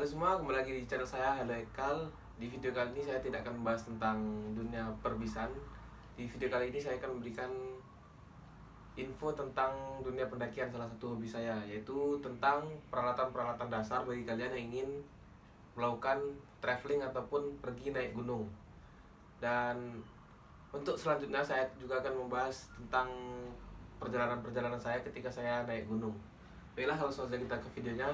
Halo semua, kembali lagi di channel saya, Halo Ekal. Di video kali ini saya tidak akan membahas tentang dunia perbisan. Di video kali ini saya akan memberikan info tentang dunia pendakian, salah satu hobi saya, yaitu tentang peralatan-peralatan dasar bagi kalian yang ingin melakukan traveling ataupun pergi naik gunung. Dan untuk selanjutnya saya juga akan membahas tentang perjalanan-perjalanan saya ketika saya naik gunung. Baiklah, langsung saja kita ke videonya.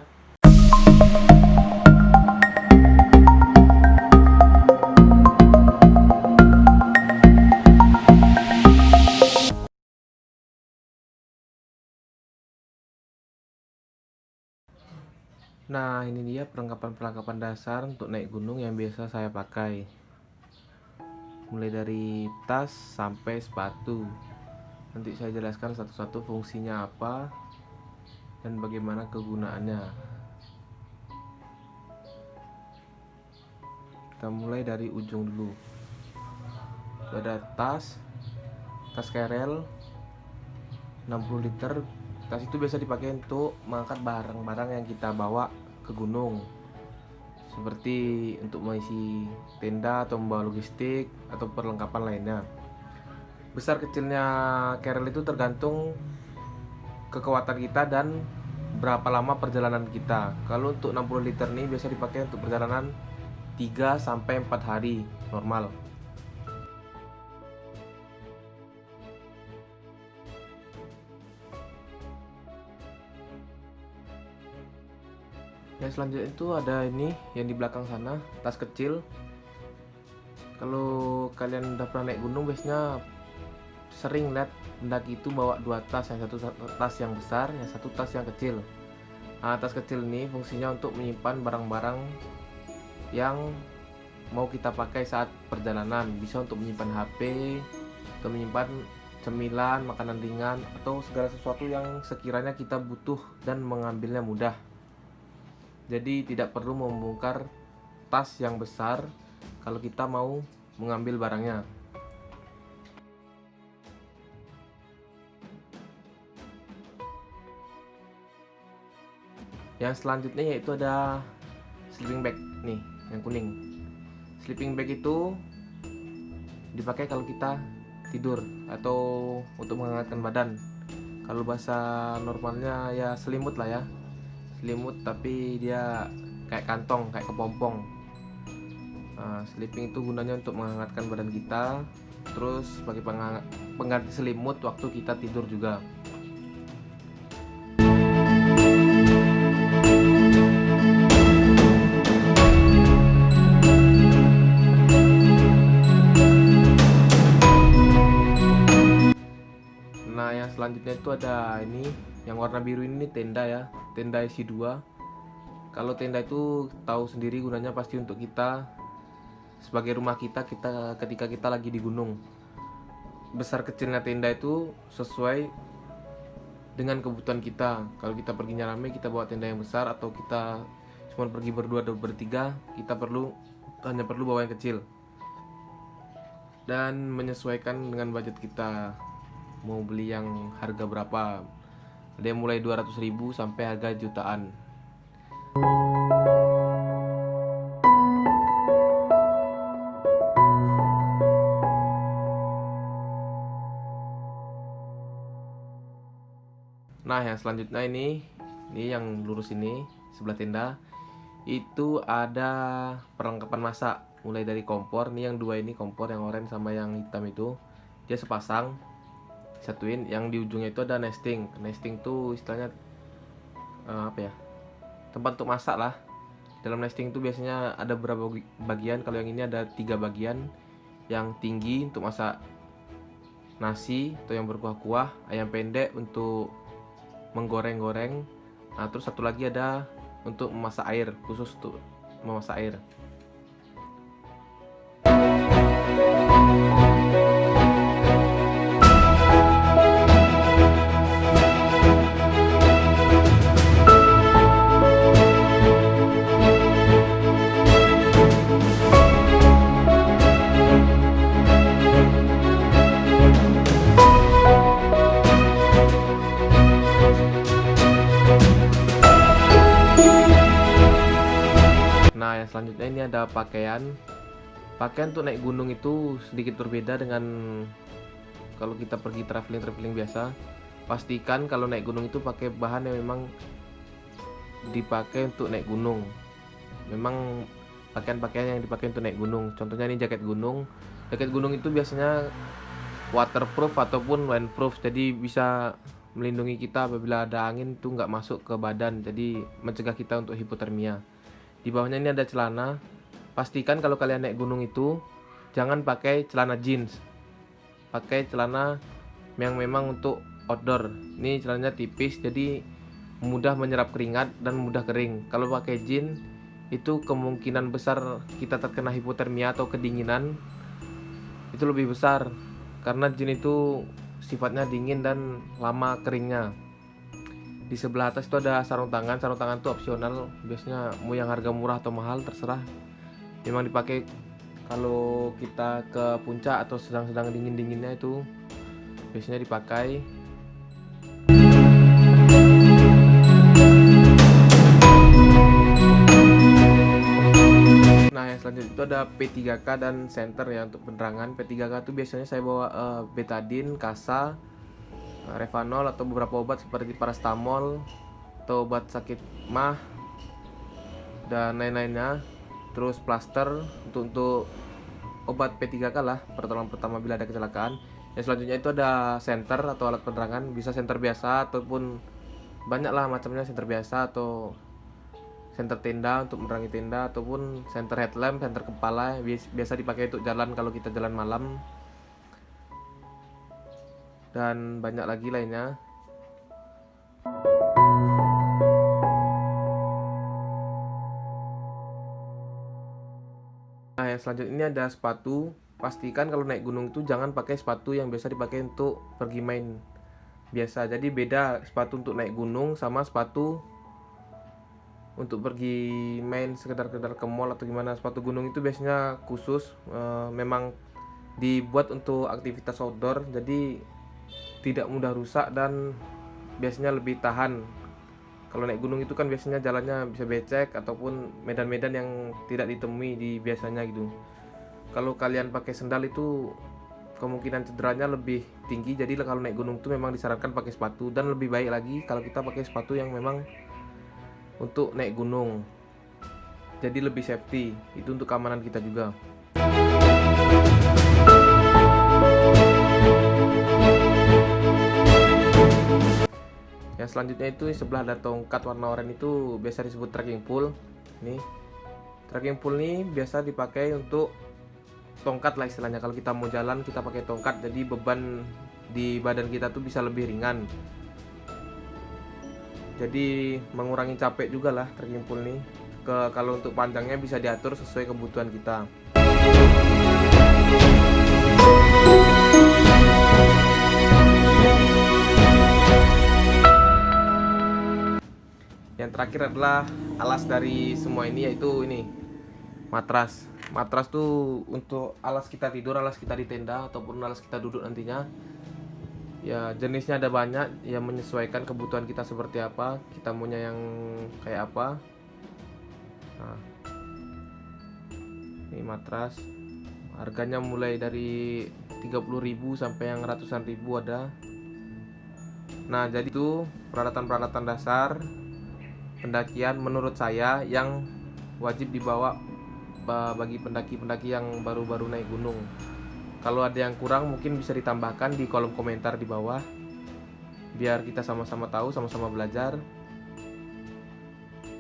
Nah, ini dia perlengkapan-perlengkapan dasar untuk naik gunung yang biasa saya pakai. Mulai dari tas sampai sepatu. Nanti saya jelaskan satu-satu fungsinya apa dan bagaimana kegunaannya. Kita mulai dari ujung dulu. Ada tas kerel 60 liter. Tas itu biasa dipakai untuk mengangkat barang-barang yang kita bawa ke gunung, seperti untuk mengisi tenda atau membawa logistik atau perlengkapan lainnya. Besar kecilnya kerel itu tergantung kekuatan kita dan berapa lama perjalanan kita. Kalau untuk 60 liter ini biasa dipakai untuk perjalanan 3-4 hari normal. Yang selanjutnya itu ada ini yang di belakang sana, tas kecil. Kalau kalian udah pernah naik gunung, biasanya sering lihat pendaki itu bawa dua tas, yang satu tas yang besar, yang satu tas yang kecil. Nah, tas kecil ini fungsinya untuk menyimpan barang-barang yang mau kita pakai saat perjalanan. Bisa untuk menyimpan HP, atau menyimpan cemilan, makanan ringan, atau segala sesuatu yang sekiranya kita butuh dan mengambilnya mudah. Jadi tidak perlu membongkar tas yang besar kalau kita mau mengambil barangnya. Yang selanjutnya yaitu ada sleeping bag nih, yang kuning. Sleeping bag itu dipakai kalau kita tidur atau untuk menghangatkan badan. Kalau bahasa normalnya ya selimut lah ya. Selimut tapi dia kayak kantong, kayak kepompong. Nah, sleeping itu gunanya untuk menghangatkan badan kita, terus sebagai pengganti selimut waktu kita tidur juga. Nah, yang selanjutnya itu ada ini, yang warna biru ini tenda ya, tenda isi 2. Kalau tenda itu tahu sendiri gunanya pasti untuk kita sebagai rumah kita ketika kita lagi di gunung. Besar kecilnya tenda itu sesuai dengan kebutuhan kita. Kalau kita perginya rame, kita bawa tenda yang besar, atau kita cuma pergi berdua atau bertiga, kita hanya perlu bawa yang kecil. Dan menyesuaikan dengan budget kita, mau beli yang harga berapa. Ada yang mulai 200.000 sampai harga jutaan. Nah, yang selanjutnya ini yang lurus ini sebelah tenda itu ada perlengkapan masak, mulai dari kompor. Nih yang dua ini kompor, yang oranye sama yang hitam itu dia sepasang satuin. Yang di ujungnya itu ada nesting. Nesting tuh istilahnya tempat untuk masak lah. Dalam nesting itu biasanya ada beberapa bagian. Kalau yang ini ada 3 bagian. Yang tinggi untuk masak nasi atau yang berkuah-kuah, yang pendek untuk menggoreng-goreng. Nah, terus satu lagi ada untuk memasak air, khusus untuk memasak air. selanjutnya ini ada pakaian. Pakaian untuk naik gunung itu sedikit berbeda dengan kalau kita pergi traveling biasa. Pastikan kalau naik gunung itu pakai bahan yang memang dipakai untuk naik gunung. Memang pakaian-pakaian yang dipakai untuk naik gunung. Contohnya ini jaket gunung. Jaket gunung itu biasanya waterproof ataupun windproof, jadi bisa melindungi kita apabila ada angin itu nggak masuk ke badan, jadi mencegah kita untuk hipotermia. Di bawahnya ini ada celana. Pastikan kalau kalian naik gunung itu jangan pakai celana jeans, pakai celana yang memang untuk outdoor. Ini celananya tipis, jadi mudah menyerap keringat dan mudah kering. Kalau pakai jeans itu kemungkinan besar kita terkena hipotermia atau kedinginan itu lebih besar, karena jeans itu sifatnya dingin dan lama keringnya. Di sebelah atas itu ada sarung tangan. Sarung tangan itu opsional, biasanya mau yang harga murah atau mahal terserah. Memang dipakai kalau kita ke puncak atau sedang-sedang dingin-dinginnya itu biasanya dipakai. Nah, yang selanjutnya itu ada P3K dan senter ya untuk penerangan. P3K itu biasanya saya bawa betadine, kasa, Revanol atau beberapa obat seperti paracetamol atau obat sakit mah dan lain-lainnya. Terus plaster untuk obat P3K lah, pertolongan pertama bila ada kecelakaan. Yang selanjutnya itu ada senter atau alat penerangan, bisa senter biasa ataupun banyak lah macamnya, senter biasa atau senter tenda untuk menerangi tenda, ataupun senter headlamp, senter kepala biasa dipakai untuk jalan kalau kita jalan malam, dan banyak lagi lainnya. Nah, yang selanjutnya ini ada sepatu. Pastikan kalau naik gunung itu jangan pakai sepatu yang biasa dipakai untuk pergi main biasa. Jadi beda sepatu untuk naik gunung sama sepatu untuk pergi main sekedar-sekedar ke mall atau gimana. Sepatu gunung itu biasanya khusus, memang dibuat untuk aktivitas outdoor, jadi tidak mudah rusak dan biasanya lebih tahan. Kalau naik gunung itu kan biasanya jalannya bisa becek ataupun medan-medan yang tidak ditemui di biasanya gitu. Kalau kalian pakai sendal itu kemungkinan cederanya lebih tinggi, jadi kalau naik gunung itu memang disarankan pakai sepatu, dan lebih baik lagi kalau kita pakai sepatu yang memang untuk naik gunung, jadi lebih safety, itu untuk keamanan kita juga. Yang selanjutnya itu sebelah ada tongkat warna oranye, itu biasa disebut trekking pole. Nih, trekking pole ini biasa dipakai untuk tongkat lah istilahnya. Kalau kita mau jalan kita pakai tongkat, jadi beban di badan kita tuh bisa lebih ringan, jadi mengurangi capek juga lah trekking pole ini. Kalau untuk panjangnya bisa diatur sesuai kebutuhan kita. Yang terakhir adalah alas dari semua ini, yaitu ini matras. Matras tuh untuk alas kita tidur, alas kita di tenda ataupun alas kita duduk nantinya. Ya jenisnya ada banyak, yang menyesuaikan kebutuhan kita seperti apa, kita maunya yang kayak apa. Nah, ini matras, harganya mulai dari 30.000 sampai yang ratusan ribu ada. Nah, jadi itu peralatan-peralatan dasar pendakian menurut saya yang wajib dibawa bagi pendaki-pendaki yang baru-baru naik gunung. Kalau ada yang kurang mungkin bisa ditambahkan di kolom komentar di bawah, biar kita sama-sama tahu, sama-sama belajar.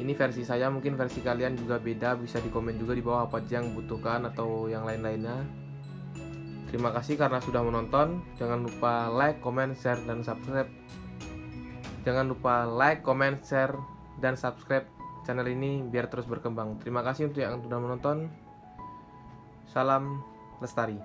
Ini versi saya, mungkin versi kalian juga beda, bisa di komen juga di bawah apa aja yang butuhkan atau yang lain-lainnya. Terima kasih karena sudah menonton. Jangan lupa like, comment, share, dan subscribe. Jangan lupa like, comment, share, dan subscribe channel ini biar terus berkembang. Terima kasih untuk yang sudah menonton. Salam lestari.